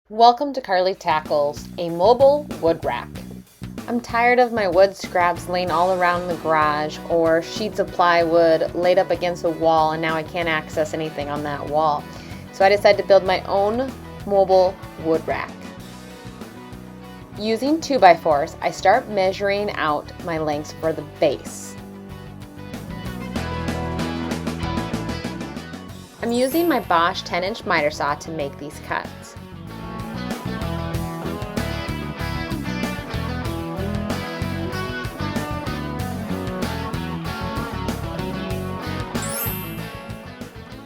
Welcome to Carly Tackles, a mobile wood rack. I'm tired of my wood scraps laying all around the garage or sheets of plywood laid up against a wall, and now I can't access anything on that wall. So I decided to build my own mobile wood rack. Using 2x4s, I start measuring out my lengths for the base. I'm using my Bosch 10-inch miter saw to make these cuts.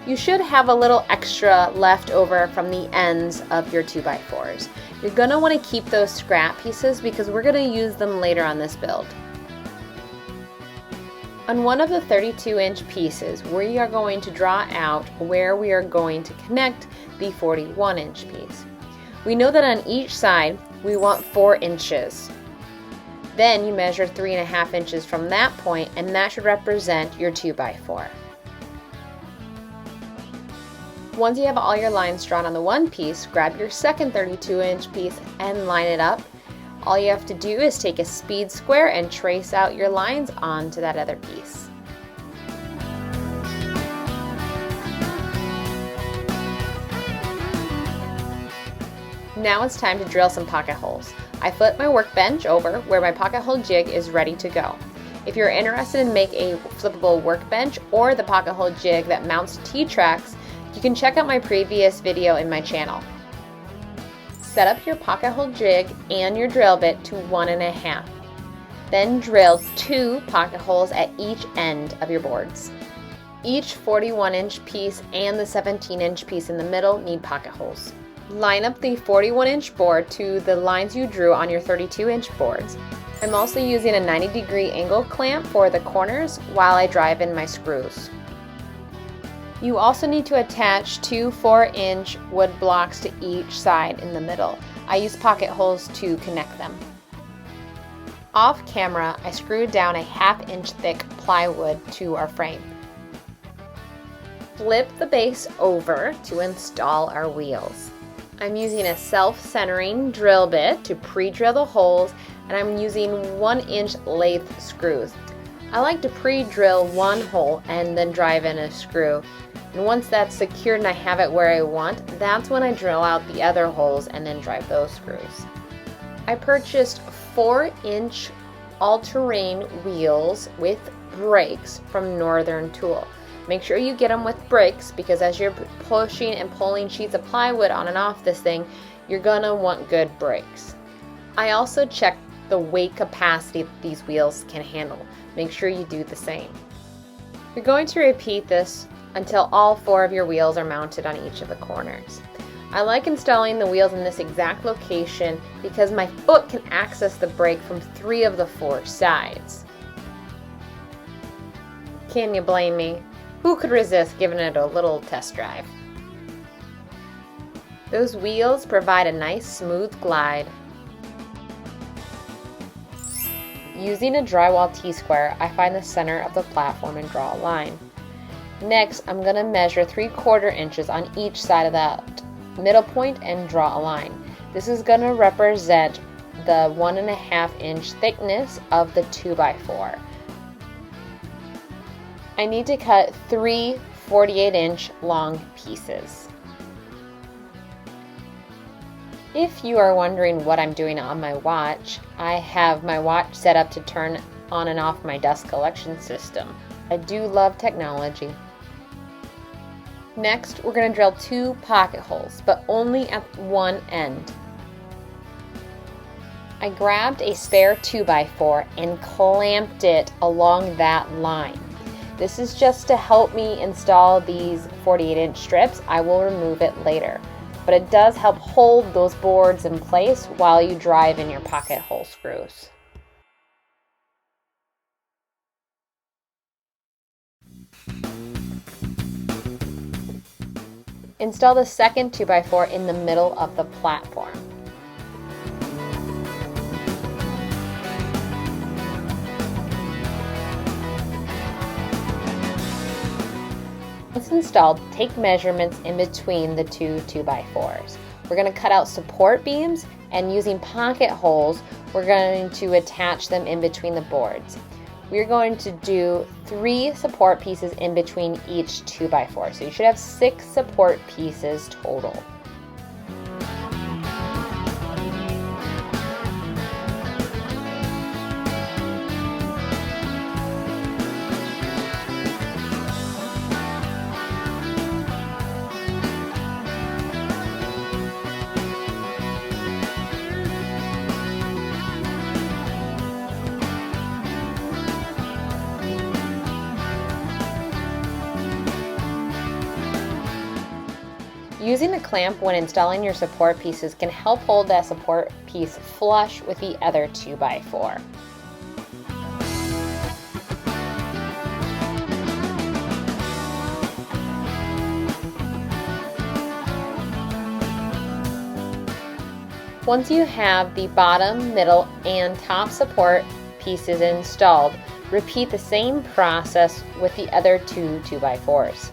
You should have a little extra left over from the ends of your 2x4s. You're going to want to keep those scrap pieces because we're going to use them later on this build. On one of the 32-inch pieces, we are going to draw out where we are going to connect the 41-inch piece. We know that on each side we want 4 inches. Then you measure 3.5 inches from that point, and that should represent your 2x4. Once you have all your lines drawn on the one piece, grab your second 32-inch piece and line it up. All you have to do is take a speed square and trace out your lines onto that other piece. Now it's time to drill some pocket holes. I flip my workbench over where my pocket hole jig is ready to go. If you're interested in make a flippable workbench or the pocket hole jig that mounts to T-tracks, you can check out my previous video in my channel. Set up your pocket hole jig and your drill bit to 1.5. Then drill 2 pocket holes at each end of your boards. Each 41-inch piece and the 17-inch piece in the middle need pocket holes. Line up the 41-inch board to the lines you drew on your 32-inch boards. I'm also using a 90-degree angle clamp for the corners while I drive in my screws. You also need to attach 2 4-inch wood blocks to each side in the middle. I use pocket holes to connect them. Off camera, I screwed down a 1/2 inch thick plywood to our frame. Flip the base over to install our wheels. I'm using a self-centering drill bit to pre-drill the holes, and I'm using 1-inch lathe screws. I like to pre-drill one hole and then drive in a screw. And once that's secured and I have it where I want, that's when I drill out the other holes and then drive those screws. I purchased 4-inch all-terrain wheels with brakes from Northern Tool. Make sure you get them with brakes because as you're pushing and pulling sheets of plywood on and off this thing, you're gonna want good brakes. I also checked the weight capacity that these wheels can handle. Make sure you do the same. You're going to repeat this until all 4 of your wheels are mounted on each of the corners. I like installing the wheels in this exact location because my foot can access the brake from 3 of the 4 sides. Can you blame me? Who could resist giving it a little test drive? Those wheels provide a nice smooth glide. Using a drywall T-square, I find the center of the platform and draw a line. Next, I'm going to measure 3/4 inches on each side of that middle point and draw a line. This is going to represent the 1.5 inch thickness of the 2x4. I need to cut 3 48-inch long pieces. If you are wondering what I'm doing on my watch, I have my watch set up to turn on and off my dust collection system. I do love technology. Next, we're going to drill 2 pocket holes, but only at one end. I grabbed a spare 2x4 and clamped it along that line. This is just to help me install these 48-inch strips. I will remove it later, but it does help hold those boards in place while you drive in your pocket hole screws. Install the second 2x4 in the middle of the platform. Once installed, take measurements in between the two 2x4s. We're going to cut out support beams, and using pocket holes, we're going to attach them in between the boards. We're going to do 3 support pieces in between each 2x4. So you should have 6 support pieces total. Using the clamp when installing your support pieces can help hold that support piece flush with the other 2x4. Once you have the bottom, middle, and top support pieces installed, repeat the same process with the other 2 2x4s.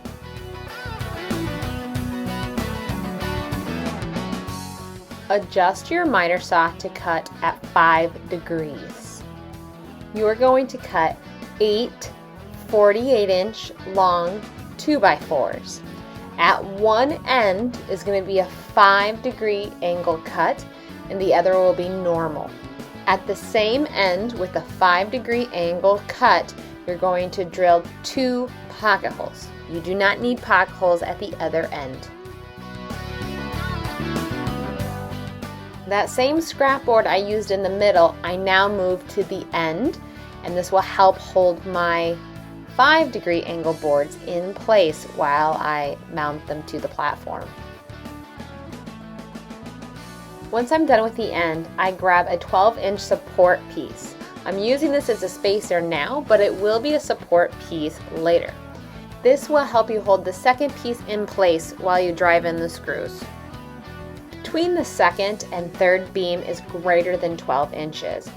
Adjust your miter saw to cut at 5 degrees. You are going to cut 8 48-inch long 2x4s. At one end is going to be a 5-degree angle cut, and the other will be normal. At the same end with a 5-degree angle cut, you're going to drill 2 pocket holes. You do not need pocket holes at the other end. That same scrap board I used in the middle, I now move to the end, and this will help hold my 5-degree angle boards in place while I mount them to the platform. Once I'm done with the end, I grab a 12-inch support piece. I'm using this as a spacer now, but it will be a support piece later. This will help you hold the second piece in place while you drive in the screws. Between the second and third beam is greater than 12 inches.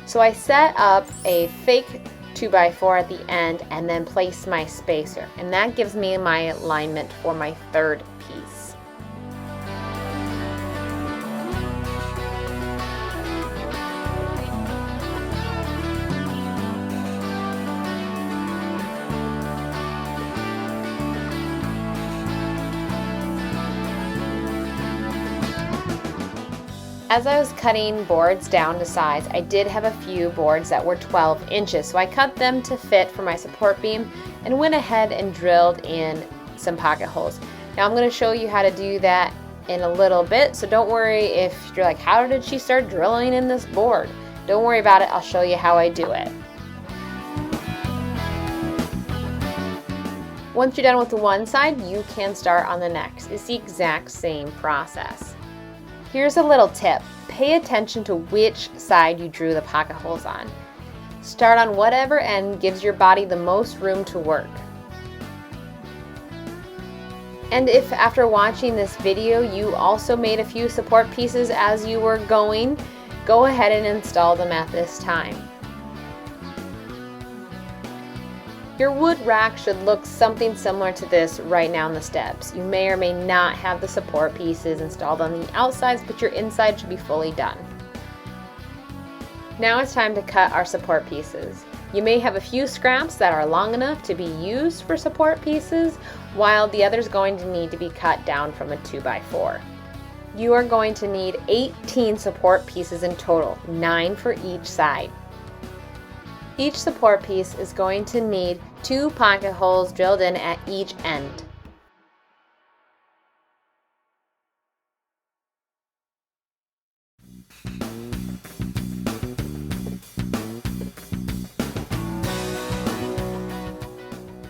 So I set up a fake 2x4 at the end and then place my spacer, and that gives me my alignment for my third piece. As I was cutting boards down to size, I did have a few boards that were 12 inches, so I cut them to fit for my support beam and went ahead and drilled in some pocket holes. Now I'm going to show you how to do that in a little bit, so don't worry if you're like, how did she start drilling in this board? Don't worry about it, I'll show you how I do it. Once you're done with the one side, you can start on the next. It's the exact same process. Here's a little tip. Pay attention to which side you drew the pocket holes on. Start on whatever end gives your body the most room to work. And if after watching this video you also made a few support pieces as you were going, go ahead and install them at this time. Your wood rack should look something similar to this right now on the steps. You may or may not have the support pieces installed on the outsides, but your inside should be fully done. Now it's time to cut our support pieces. You may have a few scraps that are long enough to be used for support pieces, while the other is going to need to be cut down from a 2x4. You are going to need 18 support pieces in total, 9 for each side. Each support piece is going to need 2 pocket holes drilled in at each end.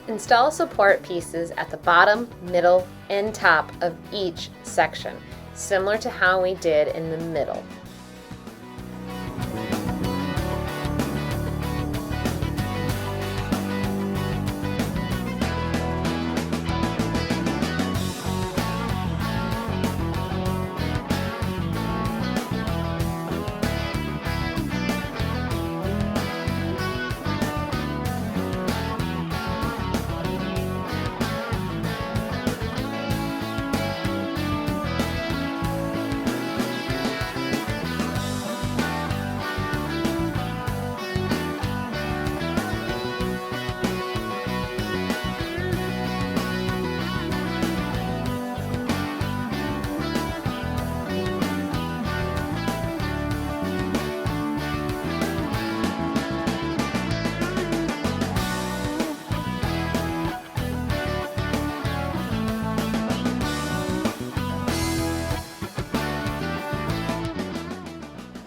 Install support pieces at the bottom, middle, and top of each section, similar to how we did in the middle.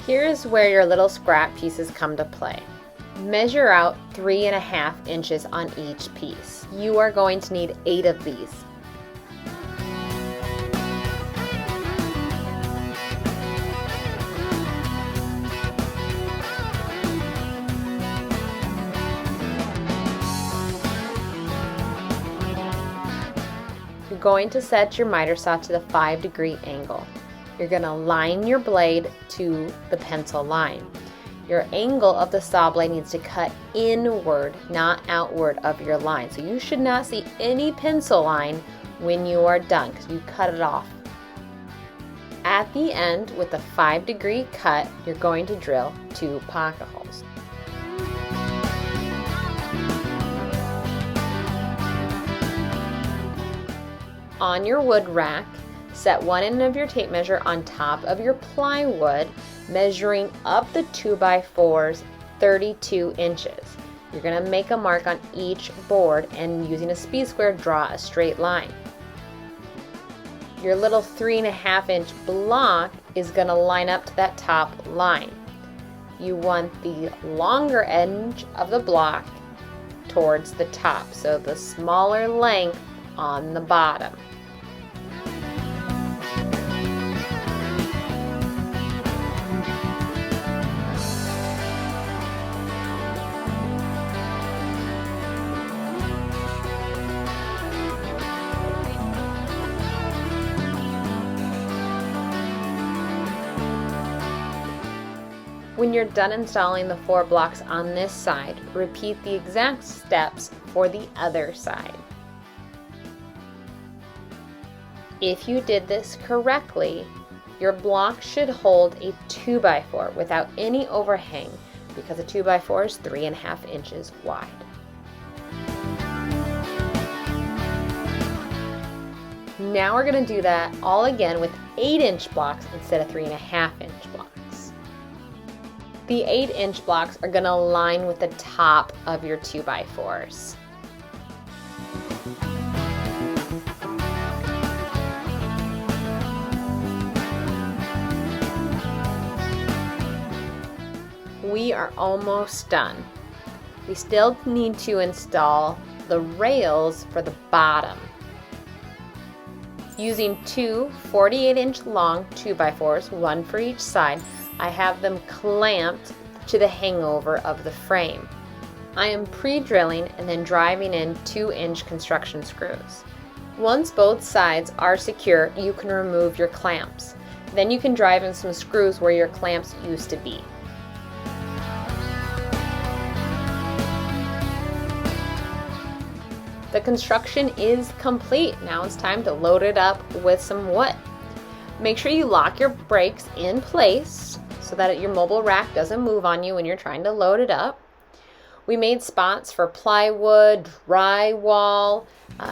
Here's where your little scrap pieces come to play. Measure out 3.5 inches on each piece. You are going to need 8 of these. You're going to set your miter saw to the 5-degree angle. You're going to line your blade to the pencil line. Your angle of the saw blade needs to cut inward, not outward of your line. So you should not see any pencil line when you are done, because you cut it off. At the end, with a 5-degree cut, you're going to drill 2 pocket holes. On your wood rack, set one end of your tape measure on top of your plywood, measuring up the 2x4s 32 inches. You're going to make a mark on each board and using a speed square, draw a straight line. Your little 3.5-inch block is going to line up to that top line. You want the longer edge of the block towards the top, so the smaller length on the bottom. When you're done installing the 4 blocks on this side, repeat the exact steps for the other side. If you did this correctly, your block should hold a 2x4 without any overhang, because a 2x4 is 3.5 inches wide. Now we're going to do that all again with 8-inch blocks instead of 3.5-inch blocks. The 8-inch blocks are going to line with the top of your 2x4s. We are almost done. We still need to install the rails for the bottom. Using 2 48-inch long 2x4s, one for each side, I have them clamped to the hangover of the frame. I am pre-drilling and then driving in 2-inch construction screws. Once both sides are secure, you can remove your clamps. Then you can drive in some screws where your clamps used to be. The construction is complete. Now it's time to load it up with some wood. Make sure you lock your brakes in place so that your mobile rack doesn't move on you when you're trying to load it up. We made spots for plywood, drywall,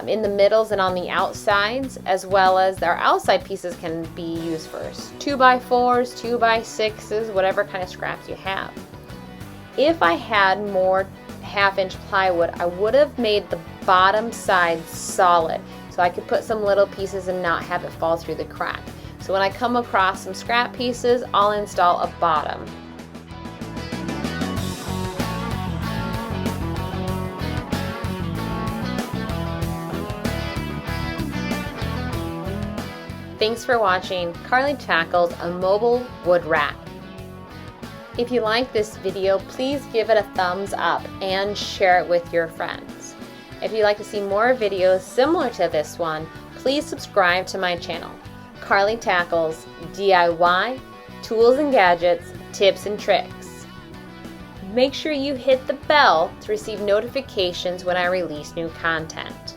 in the middles and on the outsides, as well as our outside pieces can be used for 2x4s, 2x6s, whatever kind of scraps you have. If I had more 1/2-inch plywood, I would have made the bottom side solid so I could put some little pieces and not have it fall through the crack. So when I come across some scrap pieces, I'll install a bottom. Thanks for watching. Carly tackles a mobile wood rack. If you like this video, please give it a thumbs up and share it with your friends. If you'd like to see more videos similar to this one, please subscribe to my channel. Carly Tackles DIY, tools and gadgets, tips and tricks. Make sure you hit the bell to receive notifications when I release new content.